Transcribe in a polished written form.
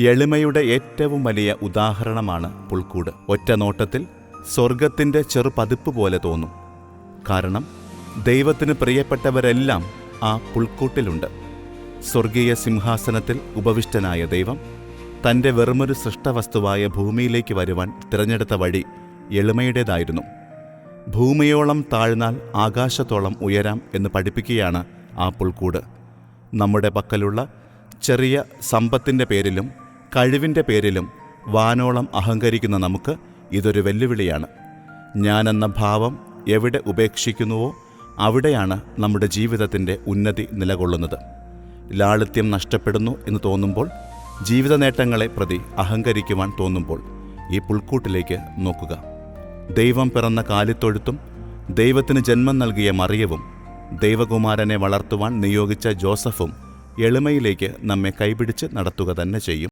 എളിമയുടെ ഏറ്റവും വലിയ ഉദാഹരണമാണ് പുൽക്കൂട്. ഒറ്റ നോട്ടത്തിൽ സ്വർഗത്തിൻ്റെ ചെറുപതിപ്പ് പോലെ തോന്നും. കാരണം ദൈവത്തിന് പ്രിയപ്പെട്ടവരെല്ലാം ആ പുൽക്കൂട്ടിലുണ്ട്. സ്വർഗീയ സിംഹാസനത്തിൽ ഉപവിഷ്ടനായ ദൈവം തൻ്റെ വെറുമൊരു സൃഷ്ടവസ്തുവായ ഭൂമിയിലേക്ക് വരുവാൻ തിരഞ്ഞെടുത്ത വഴി എളിമയുടേതായിരുന്നു. ഭൂമിയോളം താഴ്ന്നാൽ ആകാശത്തോളം ഉയരാം എന്ന് പഠിപ്പിക്കുകയാണ് ആ പുൽക്കൂട്. നമ്മുടെ പക്കലുള്ള ചെറിയ സമ്പത്തിൻ്റെ പേരിലും കഴിവിൻ്റെ പേരിലും വാനോളം അഹങ്കരിക്കുന്ന നമുക്ക് ഇതൊരു വെല്ലുവിളിയാണ്. ഞാനെന്ന ഭാവം എവിടെ ഉപേക്ഷിക്കുന്നുവോ അവിടെയാണ് നമ്മുടെ ജീവിതത്തിൻ്റെ ഉന്നതി നിലകൊള്ളുന്നത്. ലാളിത്യം നഷ്ടപ്പെടുന്നു എന്ന് തോന്നുമ്പോൾ, ജീവിത നേട്ടങ്ങളെ പ്രതി അഹങ്കരിക്കുവാൻ തോന്നുമ്പോൾ ഈ പുൽക്കൂട്ടിലേക്ക് നോക്കുക. ദൈവം പിറന്ന കാലിത്തൊഴുത്തും ദൈവത്തിന് ജന്മം നൽകിയ മറിയവും ദൈവകുമാരനെ വളർത്തുവാൻ നിയോഗിച്ച ജോസഫും എളിമയിലേക്ക് നമ്മെ കൈപിടിച്ച് നടത്തുക തന്നെ ചെയ്യും.